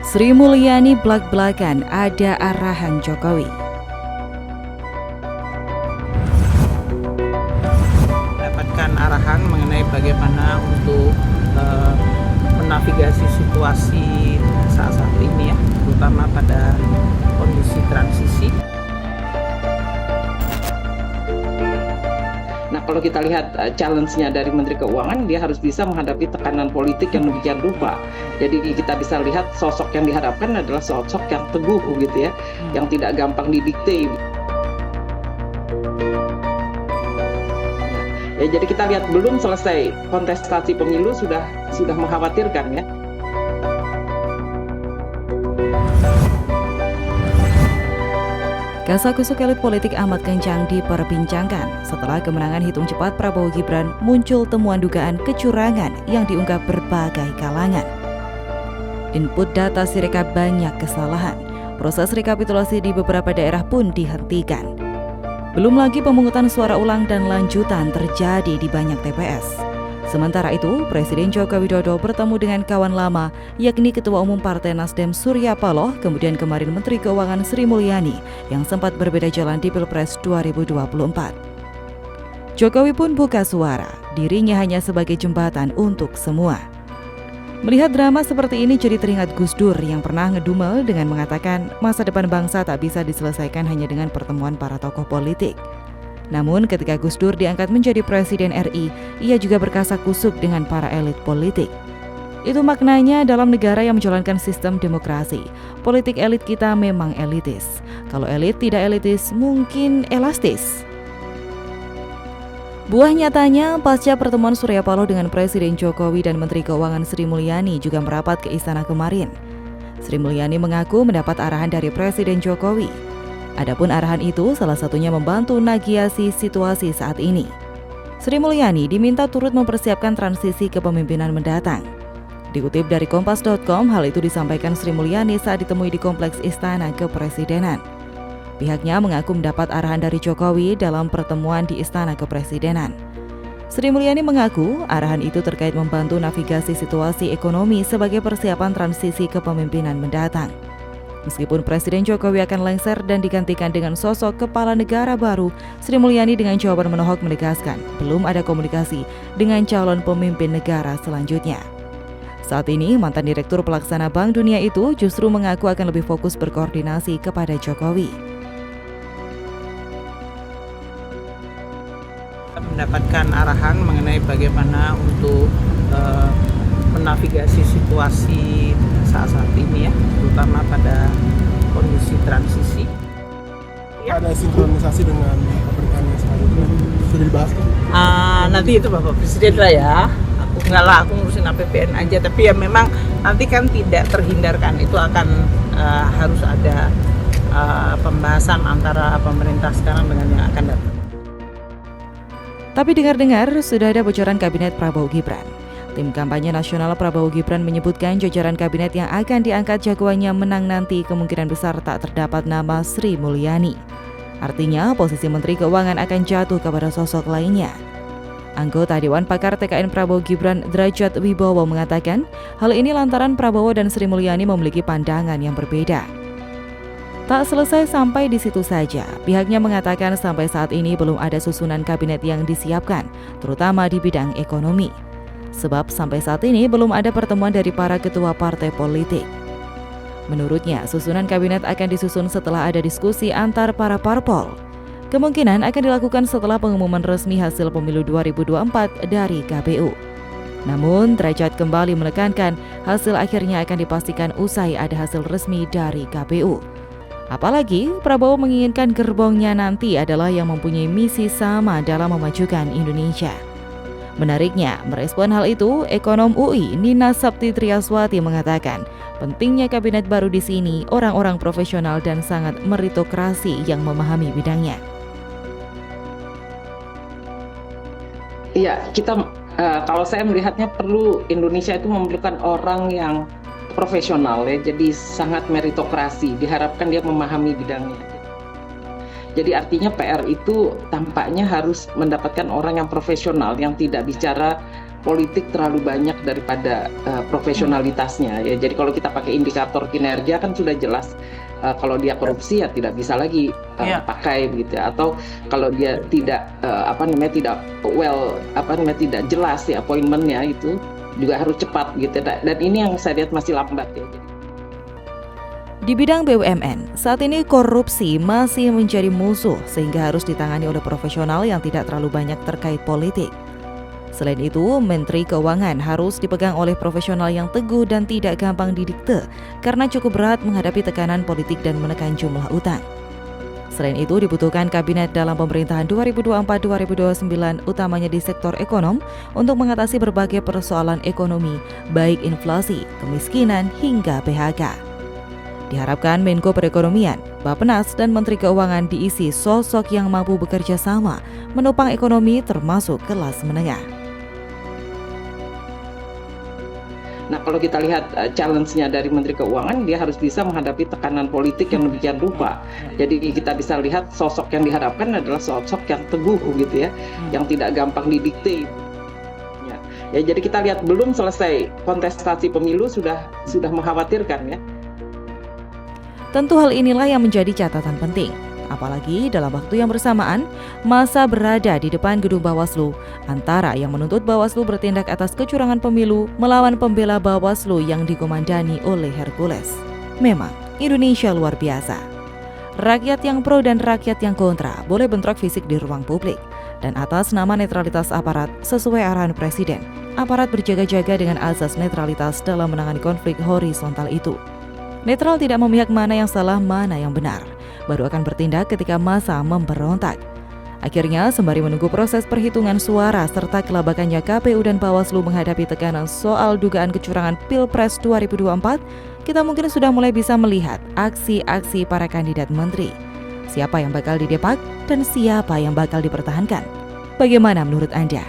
Sri Mulyani blak-blakan ada arahan Jokowi. Mendapatkan arahan mengenai bagaimana untuk menavigasi situasi saat ini ya, terutama pada kondisi transisi. Nah, kalau kita lihat challenge-nya dari Menteri Keuangan, dia harus bisa menghadapi tekanan politik yang demikian rupa. Jadi kita bisa lihat sosok yang diharapkan adalah sosok yang teguh gitu ya, yang tidak gampang didikte. Ya, jadi kita lihat belum selesai kontestasi pemilu sudah mengkhawatirkan ya. Kasakusuk elit politik amat kencang diperbincangkan setelah kemenangan hitung cepat Prabowo Gibran muncul temuan dugaan kecurangan yang diungkap berbagai kalangan. Input data Sirekap banyak kesalahan, proses rekapitulasi di beberapa daerah pun dihentikan. Belum lagi pemungutan suara ulang dan lanjutan terjadi di banyak TPS. Sementara itu, Presiden Joko Widodo bertemu dengan kawan lama, yakni Ketua Umum Partai Nasdem Surya Paloh, kemudian kemarin Menteri Keuangan Sri Mulyani, yang sempat berbeda jalan di Pilpres 2024. Jokowi pun buka suara, dirinya hanya sebagai jembatan untuk semua. Melihat drama seperti ini jadi teringat Gus Dur yang pernah ngedumel dengan mengatakan masa depan bangsa tak bisa diselesaikan hanya dengan pertemuan para tokoh politik. Namun ketika Gus Dur diangkat menjadi Presiden RI, ia juga berkasakusuk dengan para elit politik. Itu maknanya dalam negara yang menjalankan sistem demokrasi. Politik elit kita memang elitis. Kalau elit tidak elitis, mungkin elastis. Buah nyatanya, pasca pertemuan Surya Paloh dengan Presiden Jokowi dan Menteri Keuangan Sri Mulyani juga merapat ke istana kemarin. Sri Mulyani mengaku mendapat arahan dari Presiden Jokowi. Adapun arahan itu salah satunya membantu nagiasi situasi saat ini. Sri Mulyani diminta turut mempersiapkan transisi kepemimpinan mendatang. Dikutip dari Kompas.com, hal itu disampaikan Sri Mulyani saat ditemui di Kompleks Istana Kepresidenan. Pihaknya mengaku mendapat arahan dari Jokowi dalam pertemuan di Istana Kepresidenan. Sri Mulyani mengaku arahan itu terkait membantu navigasi situasi ekonomi sebagai persiapan transisi kepemimpinan mendatang. Meskipun Presiden Jokowi akan lengser dan digantikan dengan sosok kepala negara baru, Sri Mulyani dengan jawaban menohok menegaskan belum ada komunikasi dengan calon pemimpin negara selanjutnya. Saat ini, mantan Direktur Pelaksana Bank Dunia itu justru mengaku akan lebih fokus berkoordinasi kepada Jokowi. Mendapatkan arahan mengenai bagaimana untuk menavigasi situasi saat ini ya, terutama pada kondisi transisi. Ada sinkronisasi dengan pemerintahan yang selanjutnya sudah dibahas kan? Nanti itu Bapak Presiden lah ya. Aku ngurusin APBN aja, tapi ya memang nanti kan tidak terhindarkan itu akan harus ada pembahasan antara pemerintah sekarang dengan yang akan datang. Tapi dengar-dengar sudah ada bocoran kabinet Prabowo Gibran. Tim kampanye nasional Prabowo Gibran menyebutkan jajaran kabinet yang akan diangkat jagoannya menang nanti kemungkinan besar tak terdapat nama Sri Mulyani. Artinya posisi Menteri Keuangan akan jatuh kepada sosok lainnya. Anggota Dewan Pakar TKN Prabowo Gibran Derajat Wibowo mengatakan hal ini lantaran Prabowo dan Sri Mulyani memiliki pandangan yang berbeda. Tak selesai sampai di situ saja, pihaknya mengatakan sampai saat ini belum ada susunan kabinet yang disiapkan, terutama di bidang ekonomi. Sebab sampai saat ini belum ada pertemuan dari para ketua partai politik. Menurutnya, susunan kabinet akan disusun setelah ada diskusi antar para parpol. Kemungkinan akan dilakukan setelah pengumuman resmi hasil pemilu 2024 dari KPU. Namun, Derajat kembali menekankan hasil akhirnya akan dipastikan usai ada hasil resmi dari KPU. Apalagi, Prabowo menginginkan gerbongnya nanti adalah yang mempunyai misi sama dalam memajukan Indonesia. Menariknya, merespon hal itu, ekonom UI Nina Sapti Triaswati mengatakan, pentingnya kabinet baru di sini orang-orang profesional dan sangat meritokrasi yang memahami bidangnya. Iya, kalau saya melihatnya perlu Indonesia itu memerlukan orang yang profesional ya, jadi sangat meritokrasi. Diharapkan dia memahami bidangnya. Jadi artinya PR itu tampaknya harus mendapatkan orang yang profesional, yang tidak bicara politik terlalu banyak daripada profesionalitasnya ya. Jadi kalau kita pakai indikator kinerja kan sudah jelas, kalau dia korupsi ya tidak bisa lagi pakai begitu ya. Atau kalau dia tidak tidak jelas ya appointment-nya, itu juga harus cepat gitu. Dan ini yang saya lihat masih lambat ya. Di bidang BUMN, saat ini korupsi masih menjadi musuh sehingga harus ditangani oleh profesional yang tidak terlalu banyak terkait politik. Selain itu, Menteri Keuangan harus dipegang oleh profesional yang teguh dan tidak gampang didikte karena cukup berat menghadapi tekanan politik dan menekan jumlah utang. Selain itu, dibutuhkan kabinet dalam pemerintahan 2024-2029 utamanya di sektor ekonomi untuk mengatasi berbagai persoalan ekonomi, baik inflasi, kemiskinan, hingga PHK. Diharapkan Menko Perekonomian, Bappenas, dan Menteri Keuangan diisi sosok yang mampu bekerja sama menopang ekonomi termasuk kelas menengah. Nah, kalau kita lihat challenge-nya dari Menteri Keuangan, dia harus bisa menghadapi tekanan politik yang demikian rupa. Jadi kita bisa lihat sosok yang diharapkan adalah sosok yang teguh gitu ya, yang tidak gampang didikte. Ya, jadi kita lihat belum selesai kontestasi pemilu sudah mengkhawatirkan ya. Tentu hal inilah yang menjadi catatan penting. Apalagi dalam waktu yang bersamaan, massa berada di depan gedung Bawaslu, antara yang menuntut Bawaslu bertindak atas kecurangan pemilu melawan pembela Bawaslu yang dikomandani oleh Hercules. Memang, Indonesia luar biasa. Rakyat yang pro dan rakyat yang kontra boleh bentrok fisik di ruang publik. Dan atas nama netralitas aparat sesuai arahan Presiden, aparat berjaga-jaga dengan azas netralitas dalam menangani konflik horizontal itu. Netral tidak memihak mana yang salah, mana yang benar. Baru akan bertindak ketika massa memberontak. Akhirnya, sembari menunggu proses perhitungan suara serta kelabakannya KPU dan Bawaslu menghadapi tekanan soal dugaan kecurangan Pilpres 2024, kita mungkin sudah mulai bisa melihat aksi-aksi para kandidat menteri. Siapa yang bakal didepak dan siapa yang bakal dipertahankan? Bagaimana menurut Anda?